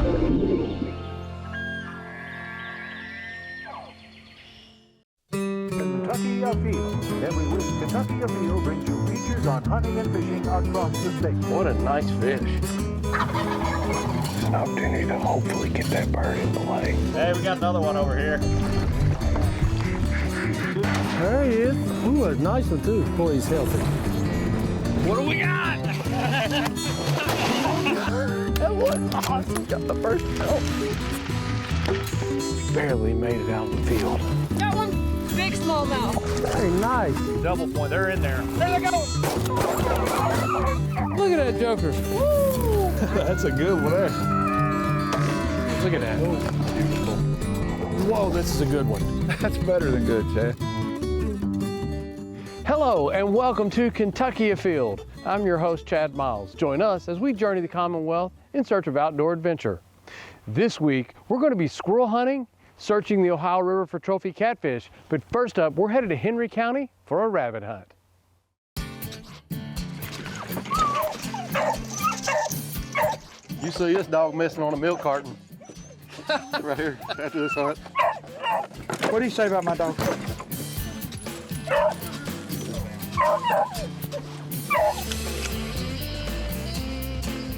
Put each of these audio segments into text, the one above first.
Kentucky Afield. Every week, Kentucky Afield brings you features on hunting and fishing across the state. What a nice fish. It's an opportunity to hopefully get that bird in the lake. Hey, we got another one over here. There he is. Ooh, a nice one too. Boy, he's healthy. What do we got? That was awesome. Got the first kill. Barely made it out of the field. Got one big smallmouth. Very nice. Double point, they're in there. There they go. Look at that joker. Woo! That's a good one there. Look at that. Beautiful. Whoa, this is a good one. That's better than good, Chad. Hello and welcome to Kentucky Afield. I'm your host, Chad Miles. Join us as we journey the Commonwealth in search of outdoor adventure. This week, we're going to be squirrel hunting, searching the Ohio River for trophy catfish. But first up, we're headed to Henry County for a rabbit hunt. You see this dog missing on a milk carton right here after this hunt. What do you say about my dog?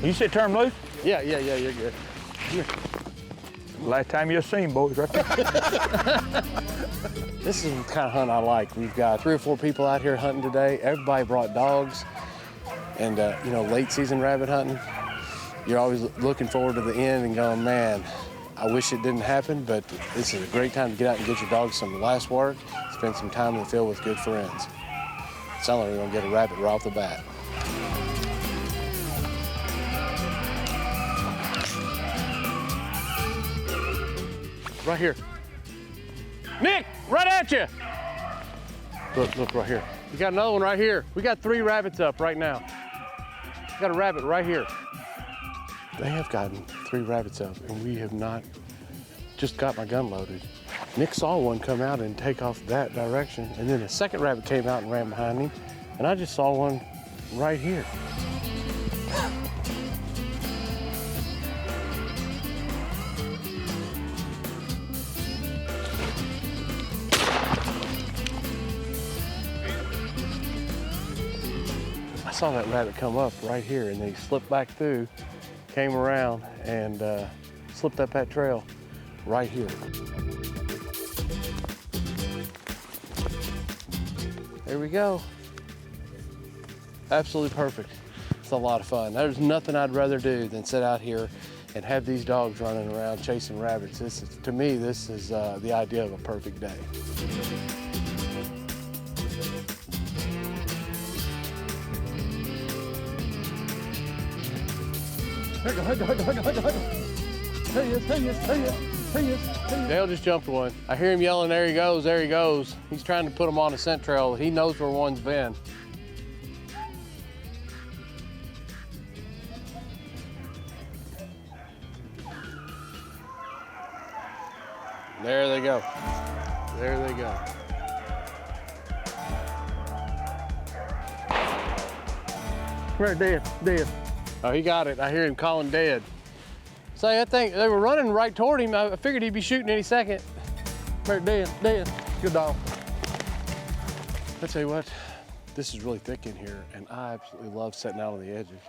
You said turn loose? Yeah, you're good. Last time you seen boys, right there. This is the kind of hunt I like. We've got 3 or 4 people out here hunting today. Everybody brought dogs. And you know, late season rabbit hunting, you're always looking forward to the end and going, man, I wish it didn't happen, but this is a great time to get out and get your dogs some last work, spend some time in the field with good friends. Sounds like we're gonna get a rabbit right off the bat. Right here. Nick, right at you. Look right here. We got another one right here. We got 3 rabbits up right now. We got a rabbit right here. They have gotten 3 rabbits up, and we have not just got my gun loaded. Nick saw one come out and take off that direction, and then a second rabbit came out and ran behind him, and I just saw one right here. I saw that rabbit come up right here, and then he slipped back through, came around, and slipped up that trail right here. There we go. Absolutely perfect. It's a lot of fun. There's nothing I'd rather do than sit out here and have these dogs running around chasing rabbits. To me, this is the idea of a perfect day. There he is. Dale just jumped one. I hear him yelling, there he goes, there he goes. He's trying to put him on a scent trail. He knows where one's been. There they go. There they go. Right, dead. Oh, he got it. I hear him calling dead. Say, I think they were running right toward him. I figured he'd be shooting any second. Right, dead. Good dog. I tell you what, this is really thick in here, and I absolutely love sitting out on the edges.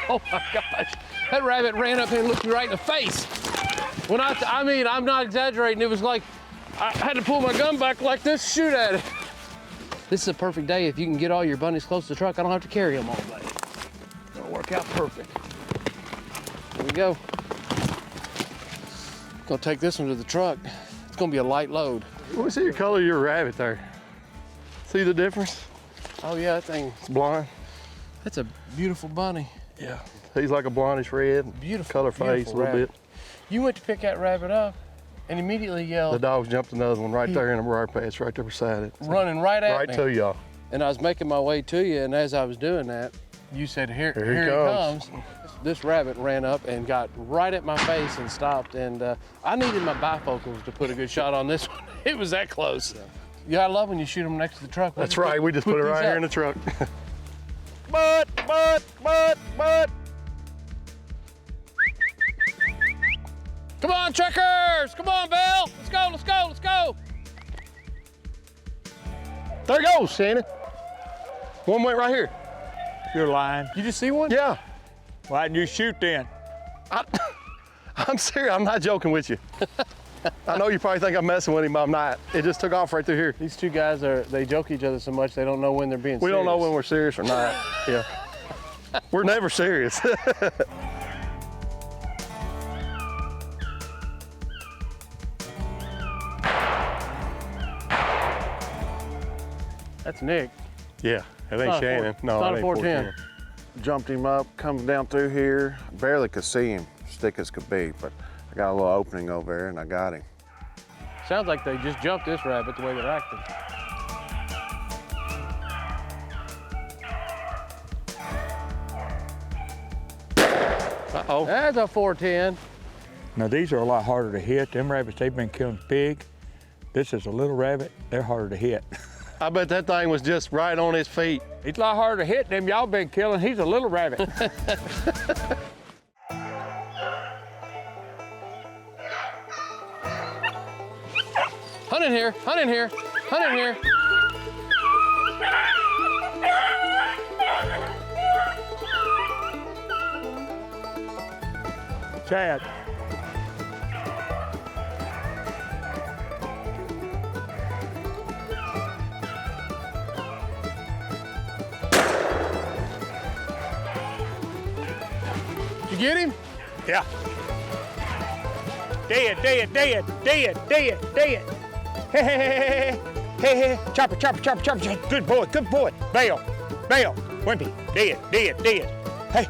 Oh my gosh, that rabbit ran up here and looked me right in the face. When I mean, I'm not exaggerating. It was like, I had to pull my gun back like this, shoot at it. This is a perfect day if you can get all your bunnies close to the truck. I don't have to carry them all day. It'll work out perfect. There we go. Gonna take this one to the truck. It's gonna be a light load. Let me see the color of your rabbit there. See the difference? Oh yeah, that thing, It's blonde. that's a beautiful bunny. Yeah. He's like a blondish red. Beautiful, color face beautiful a little rabbit. bit. You went to pick that rabbit up, and immediately The yelled, dogs jumped another one right there in the briar patch, right there beside it. running right at me. Right to y'all. And I was making my way to you, and as I was doing that, you said, here he comes. This rabbit ran up and got right at my face and stopped, and I needed my bifocals to put a good shot on this one. It was that close. Yeah, I love when you shoot them next to the truck. That's right, we just put it right here in the truck. Butt. Come on, truckers! Come on, Bill! Let's go! There it goes, Shannon. One went right here. You're lying. You just see one? Yeah. Why didn't you shoot then? I'm serious, I'm not joking with you. I know you probably think I'm messing with him, but I'm not. It just took off right through here. These two guys they joke each other so much they don't know when they're being We serious. don't know when we're serious or not. Yeah. We're never serious. That's Nick. Yeah, it ain't not a Shannon. four- No, it's not it a ain't 410. Jumped him up, comes down through here. Barely could see him, thick as could be, but I got a little opening over there and I got him. Sounds like they just jumped this rabbit the way they're acting. Uh-oh. That's a 410. Now these are a lot harder to hit. Them rabbits, they've been killing big. This is a little rabbit, they're harder to hit. I bet that thing was just right on his feet. He's a lot harder to hit than y'all been killing. He's a little rabbit. Hunt in here. Chad. Did you get him? Yeah. Dead. Hey. Chopper. Good boy. Bail. Wimpy. Dead. Hey.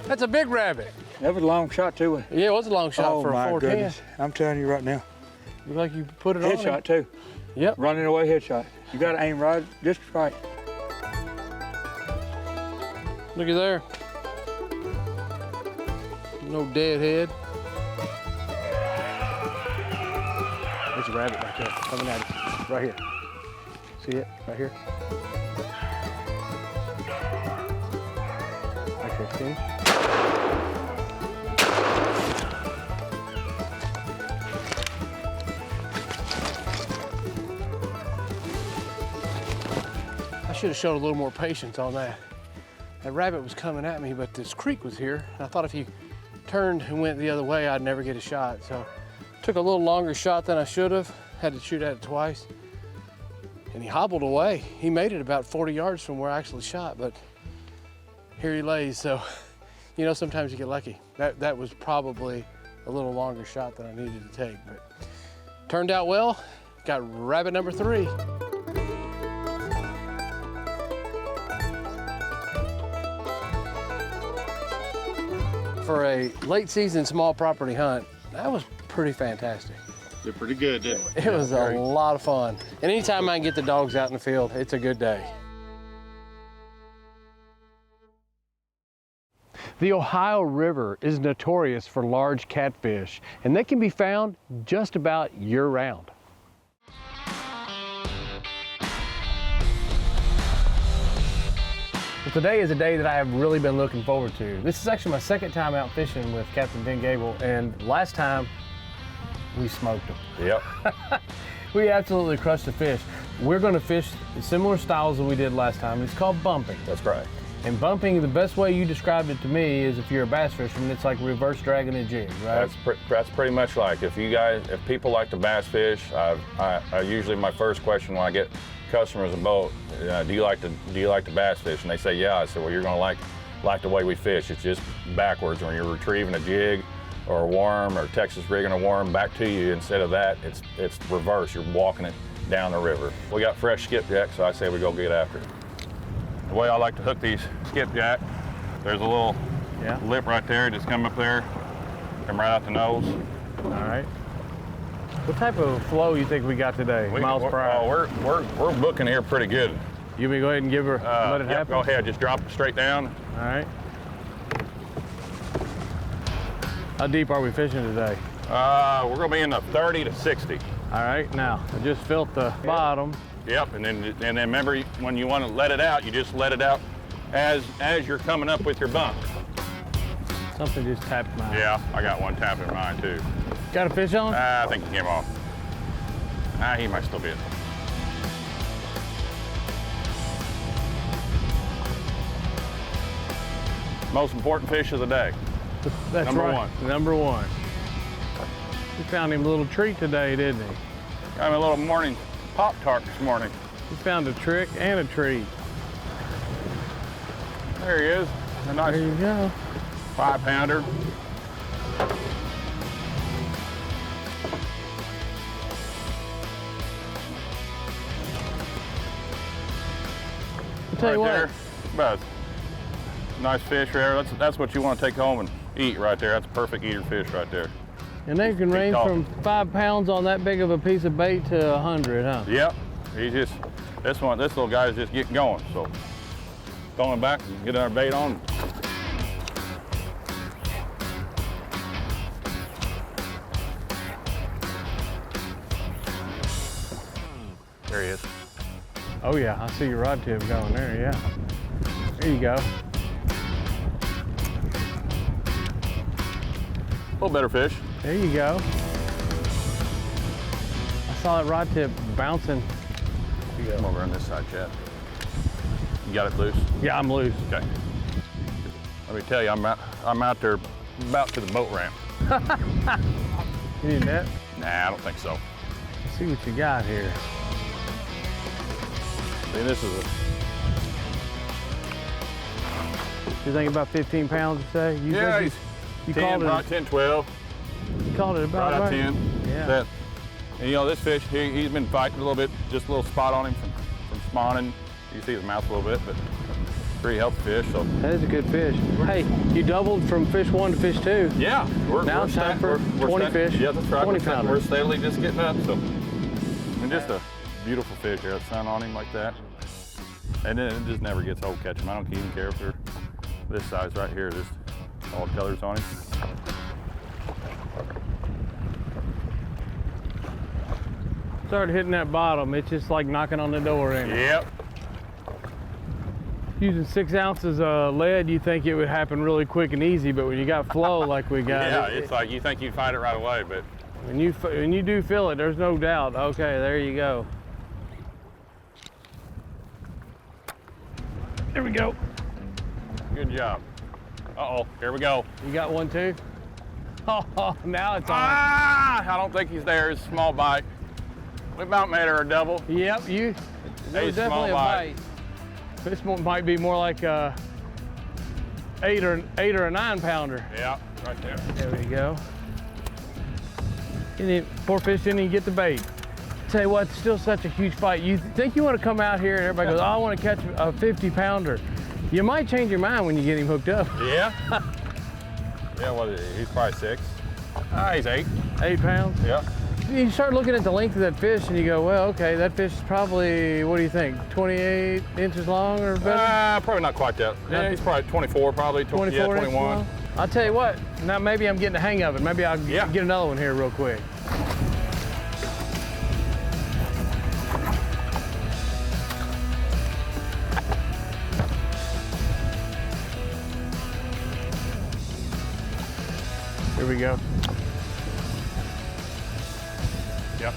That's a big rabbit. That was a long shot too. Yeah, it was a long shot for a 410. Goodness. I'm telling you right now. Look like you put it on him. Headshot too. Yep. Running away headshot. You gotta aim right, just right. Looky there. No dead head. There's a rabbit right there, coming at us. Right here. See it? Right here. Right there, see? I should have showed a little more patience on that. That rabbit was coming at me, but this creek was here. And I thought if he turned and went the other way, I'd never get a shot. So took a little longer shot than I should have. Had to shoot at it twice. And he hobbled away. He made it about 40 yards from where I actually shot, but here he lays. So, you know, sometimes you get lucky. That was probably a little longer shot than I needed to take, but turned out well. Got rabbit number 3. For a late season small property hunt, that was pretty fantastic. Did pretty good, didn't we? It was a lot of fun. And anytime I can get the dogs out in the field, it's a good day. The Ohio River is notorious for large catfish, and they can be found just about year-round. Well, today is a day that I have really been looking forward to. This is actually my second time out fishing with Captain Ben Goebel, and last time we smoked them. Yep. We absolutely crushed the fish. We're going to fish similar styles that we did last time. It's called bumping. That's right. And bumping, the best way you described it to me is if you're a bass fisherman, it's like reverse dragging a jig, right? That's pretty much like if people like to bass fish, I usually my first question when I get customers a boat, do you like to bass fish? And they say yeah. I said, well, you're gonna like the way we fish. It's just backwards when you're retrieving a jig or a worm or Texas rigging a worm back to you. Instead of that, it's reverse. You're walking it down the river. We got fresh skipjack, so I say we go get after it. The way I like to hook these skipjack, there's a little lip right there, just come up there, come right out the nose. All right. What type of flow you think we got today, miles per hour? We're booking here pretty good. You want me to go ahead and give her, let it Yep, happen? go ahead, just drop it straight down. All right. How deep are we fishing today? We're gonna be in the 30 to 60. All right, now, I just felt the bottom. Yep, and then remember, when you want to let it out, you just let it out as you're coming up with your bump. Something just tapped mine. Yeah, I got one tapping mine too. Got a fish on? I think he came off. He might still be it. Most important fish of the day. That's Number right. one. Number one. We found him a little treat today, didn't he? Got him a little morning Pop-Tart this morning. We found a trick and a treat. There he is. A nice There you go. 5-pounder. I'll tell you Right what. there. Buzz. Nice fish there. That's what you want to take home and eat right there. That's a perfect eater fish right there. And they can range from 5 pounds on that big of a piece of bait to 100, huh? Yep. This little guy's just getting going. So going back and get our bait on. There he is. Oh yeah, I see your rod tip going there, yeah. There you go. A little better fish. There you go. I saw that rod tip bouncing. Come over on this side, Chad. You got it loose? Yeah, I'm loose. Okay. Let me tell you, I'm out there about to the boat ramp. You need that? Nah, I don't think so. Let's see what you got here. See, this is You think about 15 pounds, you say? You yeah, think he's you 10, called right, it, 10, 12. you called it about Right right? at 10. Yeah. And you know, this fish, he's been fighting a little bit, just a little spot on him from spawning. You see his mouth a little bit, but pretty healthy fish. So That is a good fish. Hey, you doubled from fish 1 to fish 2. yeah, Now it's time for 20 fish, Yeah, that's right. 20 pounder. We're steadily just getting up. So, and just a beautiful fish here. The sun on him like that, and then it just never gets old catch him. I don't even care if they're this size right here. Just all colors on him. Started hitting that bottom. It's just like knocking on the door in. Yep. Using 6 ounces of lead, you think it would happen really quick and easy, but when you got flow like we got, Yeah, it's like you think you'd find it right away, but when you do feel it, there's no doubt. Okay, there you go. There we go. good job. Uh-oh, here we go. You got one too? Oh, now it's on. Ah, I don't think he's there. It's a small bite. We about made her a double. Yep, there was A small definitely a bite. bite. This one might be more like a 8 or a 9 pounder. Yeah, right there. There we go. Poor fish didn't even get the bait. Tell you what, it's still such a huge fight. You think you want to come out here and everybody goes, oh, I want to catch a 50 pounder. You might change your mind when you get him hooked up. Yeah. Yeah, what is he? He's probably 6. He's 8. 8 pounds? Yeah. You start looking at the length of that fish and you go, well, okay, that fish is probably, what do you think, 28 inches long or better? Probably not quite that. Yeah, he's probably 24, probably 24 yeah, inches 21. long? I'll tell you what, now maybe I'm getting the hang of it. Maybe I'll get another one here real quick. Here we go. Yep.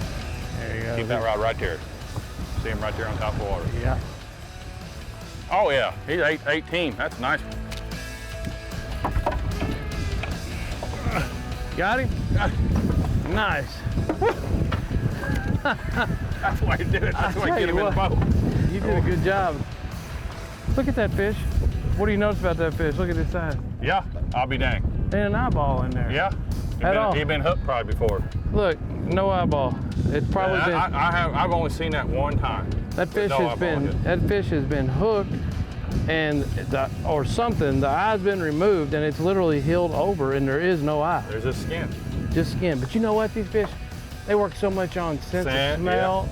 There you go. Keep that rod right there. See him right there on top of the water. Yeah. Oh yeah, he's 18. That's nice. Got him? Nice. That's why you do it. That's why you get him in the boat. You did a good job. Look at that fish. What do you notice about that fish? Look at this side. Yeah, I'll be dang. Ain't an eyeball in there. Yeah. At all. He's been hooked probably before. Look, no eyeball. It's probably been. I've only seen that one time. That fish has been hooked, and or something. The eye's been removed, and it's literally healed over, and there is no eye. There's his skin. Just skin. But you know what? These fish, They work so much on sense of Scent, smell.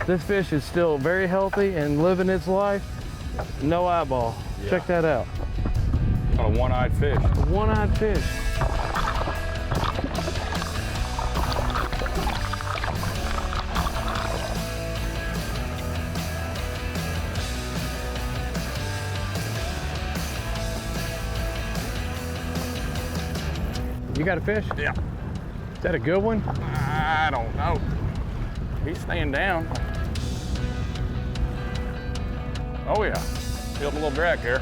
This fish is still very healthy and living its life. No eyeball. Yeah. Check that out. A one-eyed fish. A one-eyed fish. You got a fish? Yeah. Is that a good one? I don't know. He's staying down. Oh yeah. Feel a little drag here.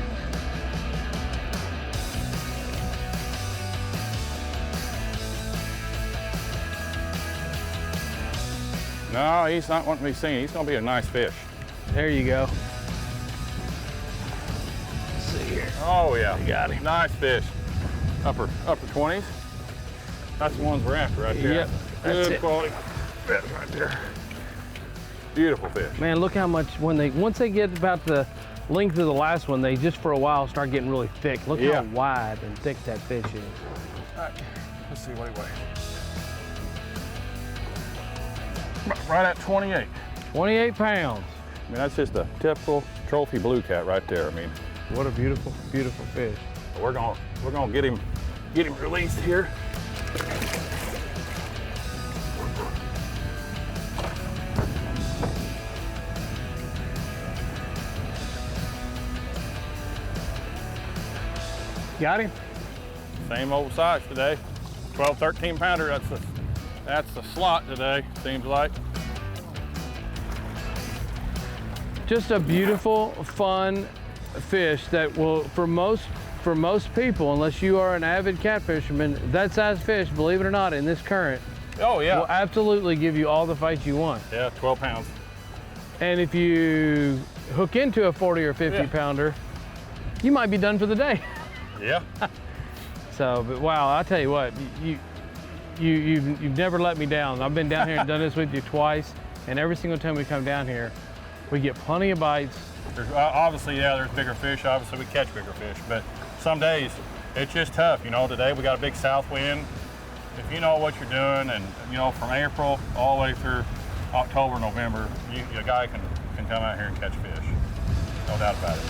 No, he's not wanting to be seen. He's gonna be a nice fish. There you go. Let's see here. Oh yeah. You got him. Nice fish. Upper 20s. That's the ones we're after right there. Yep, that's Good it. quality fish right there. Beautiful fish. Man, look how much, once they get about the length of the last one, they just for a while start getting really thick. Look Yeah. how wide and thick that fish is. All right. Let's see what he weighs. Right at 28. 28 pounds. I mean, that's just a typical trophy blue cat right there. I mean, What a beautiful, beautiful fish. we're gonna get him released here. Got him? Same old size today. 12, 13 pounder. That's the slot today, seems like. Just a beautiful, fun fish that will, for most people, unless you are an avid catfisherman, that size fish, believe it or not, in this current, Oh yeah. will absolutely give you all the fight you want. Yeah, 12 pounds. And if you hook into a 40 or 50 Yeah. pounder, you might be done for the day. Yeah. So, but wow, I tell you what, you've never let me down. I've been down here and done this with you twice, and every single time we come down here, we get plenty of bites. There's, obviously, yeah, there's bigger fish. Obviously, we catch bigger fish, but some days it's just tough. You know, today we got a big south wind. If you know what you're doing, and you know, from April all the way through October, November, a guy can come out here and catch fish. No doubt about it.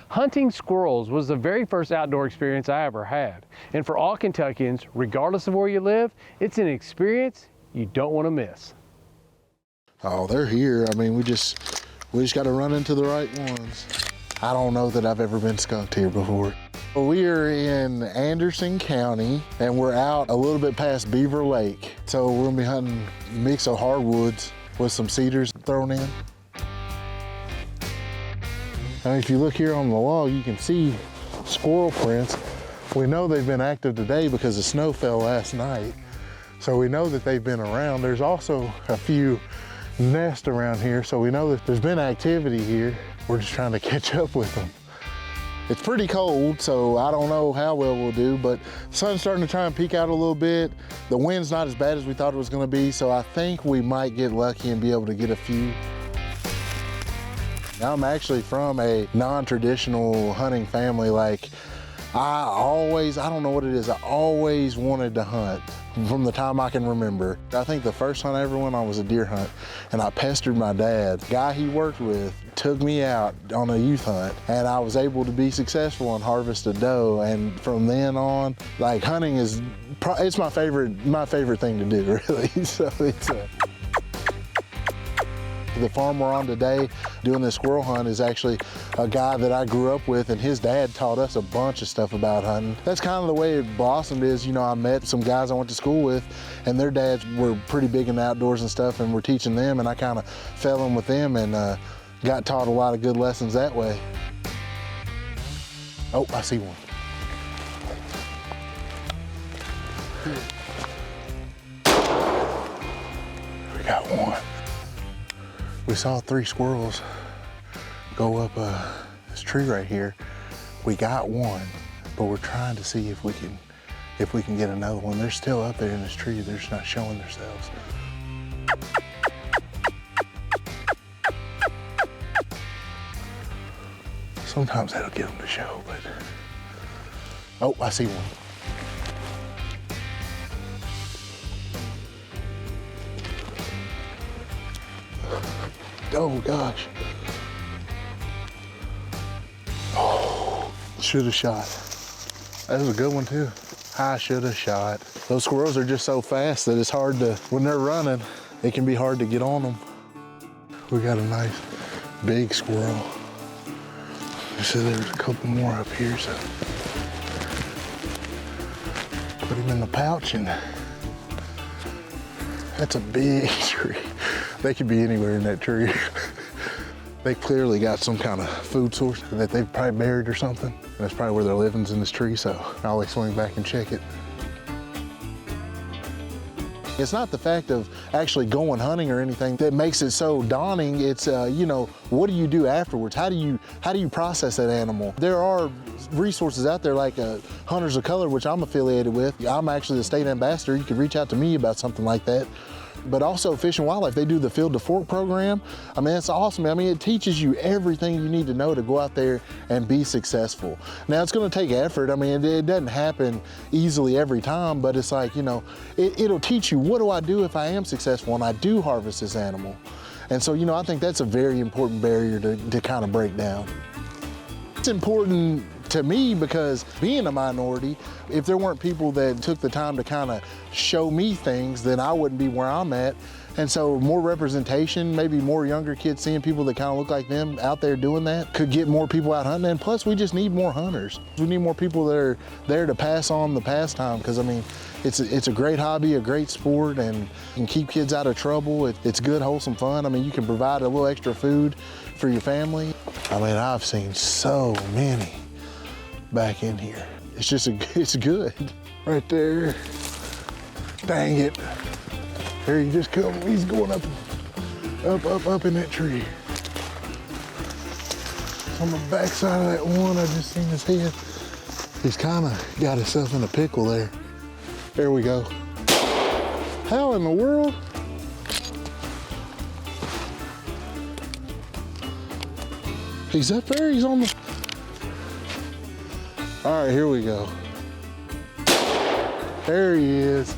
Hunting squirrels was the very first outdoor experience I ever had. And for all Kentuckians, regardless of where you live, it's an experience you don't want to miss. Oh, they're here. I mean, we just got to run into the right ones. I don't know that I've ever been skunked here before. We are in Anderson County, and we're out a little bit past Beaver Lake. So we're gonna be hunting a mix of hardwoods with some cedars thrown in. Now, if you look here on the log, you can see squirrel prints. We know they've been active today because the snow fell last night. So we know that they've been around. There's also a few nests around here, so we know that there's been activity here. We're just trying to catch up with them. It's pretty cold, so I don't know how well we'll do, but the sun's starting to try and peek out a little bit. The wind's not as bad as we thought it was gonna be, so I think we might get lucky and be able to get a few. I'm actually from a non-traditional hunting family. Like, I don't know what it is, I always wanted to hunt from the time I can remember. I think the first hunt I ever went on was a deer hunt, and I pestered my dad. The guy he worked with took me out on a youth hunt, and I was able to be successful and harvest a doe. And from then on, like, hunting is, it's my favorite thing to do, really. So it's the farm we're on today doing this squirrel hunt is actually a guy that I grew up with, and his dad taught us a bunch of stuff about hunting. That's kind of the way it blossomed is, you know, I met some guys I went to school with, and their dads were pretty big in the outdoors and stuff, and were teaching them, and I kind of fell in with them and got taught a lot of good lessons that way. Oh, I see one. We got one. We saw 3 squirrels go up this tree right here. We got one, but we're trying to see if we can get another one. They're still up there in this tree. They're just not showing themselves. Sometimes that'll get them to show, but oh, I see one. Oh gosh. Oh, should have shot. That was a good one too. I should have shot. Those squirrels are just so fast that it's hard to, when they're running, it can be hard to get on them. We got a nice big squirrel. So there's a couple more up here, so put him in the pouch, and that's a big tree. They could be anywhere in that tree. They clearly got some kind of food source that they've probably buried or something. That's probably where they're living's in this tree, so I always swing back and check it. It's not the fact of actually going hunting or anything that makes it so daunting. It's, you know, what do you do afterwards? How do you process that animal? There are resources out there like Hunters of Color, which I'm affiliated with. I'm actually the state ambassador. You can reach out to me about something like that. But also Fish and Wildlife, they do the Field to Fork program. I mean, it's awesome. I mean, it teaches you everything you need to know to go out there and be successful. Now, it's gonna take effort. I mean, it doesn't happen easily every time, but it's like, you know, it'll teach you, what do I do if I am successful and I do harvest this animal? And so, you know, I think that's a very important barrier to kind of break down. It's important to me because being a minority, if there weren't people that took the time to kind of show me things, then I wouldn't be where I'm at. And so more representation, maybe more younger kids seeing people that kind of look like them out there doing that could get more people out hunting. And plus we just need more hunters. We need more people that are there to pass on the pastime, because I mean, it's a great hobby, a great sport, and can keep kids out of trouble. It's good, wholesome fun. I mean, you can provide a little extra food for your family. I mean, I've seen so many back in here. It's just, it's good. Right there. Dang it. There he just come, he's going up in that tree. On the back side of that one, I just seen his head. He's kind of got himself in a pickle there. There we go. How in the world? He's up there, he's on the... All right, here we go. There he is.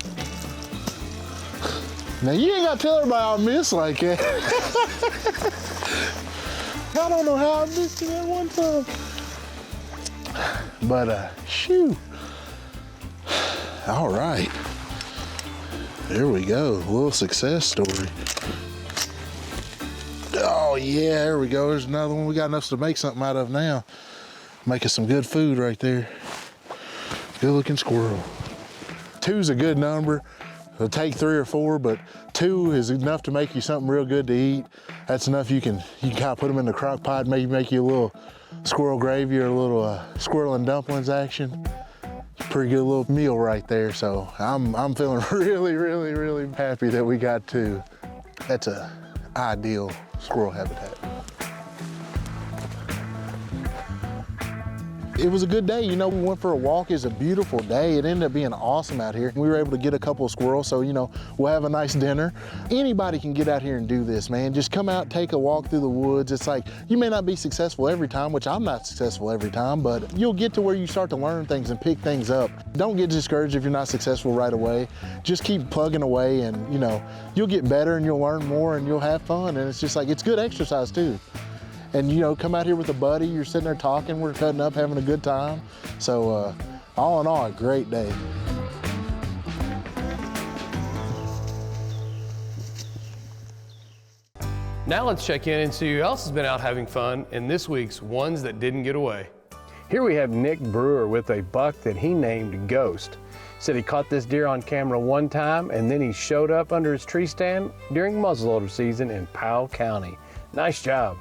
Now you ain't gotta tell everybody I missed like that. I don't know how I missed it that one time. But shoo. All right. There we go, a little success story. Oh yeah, there we go, there's another one. We got enough to make something out of now. Making some good food right there. Good looking squirrel. 2's a good number. It'll take 3 or 4, but 2 is enough to make you something real good to eat. That's enough you can kind of put them in the crock pot, maybe make you a little squirrel gravy or a little squirrel and dumplings action. Pretty good little meal right there. So I'm feeling really, really, really happy that we got 2. That's a ideal squirrel habitat. It was a good day, you know, we went for a walk. It was a beautiful day. It ended up being awesome out here. We were able to get a couple of squirrels, so, you know, we'll have a nice dinner. Anybody can get out here and do this, man. Just come out, take a walk through the woods. It's like, you may not be successful every time, which I'm not successful every time, but you'll get to where you start to learn things and pick things up. Don't get discouraged if you're not successful right away. Just keep plugging away and, you know, you'll get better and you'll learn more and you'll have fun. And it's just like, it's good exercise too. And you know, come out here with a buddy, you're sitting there talking, we're cutting up, having a good time. So all in all, a great day. Now let's check in and see who else has been out having fun in this week's Ones That Didn't Get Away. Here we have Nick Brewer with a buck that he named Ghost. Said he caught this deer on camera one time and then he showed up under his tree stand during muzzleloader season in Powell County. Nice job.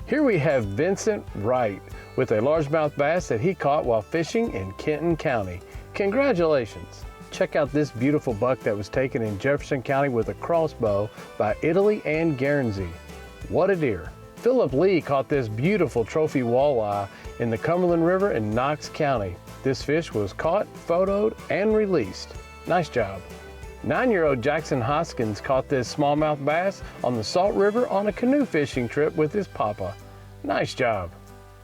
Here we have Vincent Wright with a largemouth bass that he caught while fishing in Kenton County. Congratulations. Check out this beautiful buck that was taken in Jefferson County with a crossbow by Italy and Guernsey. What a deer. Philip Lee caught this beautiful trophy walleye in the Cumberland River in Knox County. This fish was caught, photoed, and released. Nice job. 9-year-old Jackson Hoskins caught this smallmouth bass on the Salt River on a canoe fishing trip with his papa. Nice job.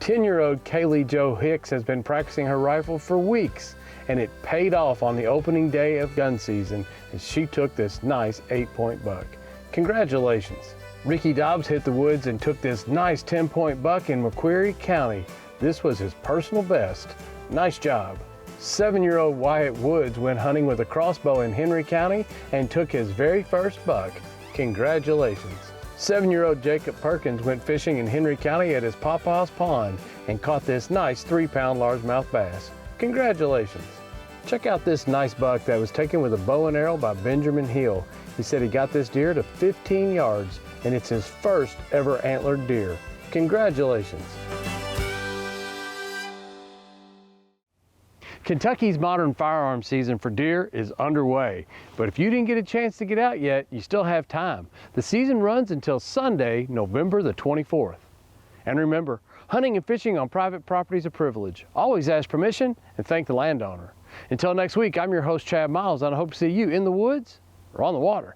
10-year-old Kaylee Jo Hicks has been practicing her rifle for weeks, and it paid off on the opening day of gun season as she took this nice 8-point buck. Congratulations. Ricky Dobbs hit the woods and took this nice 10-point buck in McQuarrie County. This was his personal best. Nice job. 7-year-old Wyatt Woods went hunting with a crossbow in Henry County and took his very first buck. Congratulations. 7-year-old Jacob Perkins went fishing in Henry County at his Papa's Pond and caught this nice 3-pound largemouth bass. Congratulations. Check out this nice buck that was taken with a bow and arrow by Benjamin Hill. He said he got this deer to 15 yards and it's his first ever antlered deer. Congratulations. Kentucky's modern firearm season for deer is underway, but if you didn't get a chance to get out yet, you still have time. The season runs until Sunday, November the 24th. And remember, hunting and fishing on private property is a privilege. Always ask permission and thank the landowner. Until next week, I'm your host, Chad Miles, and I hope to see you in the woods or on the water.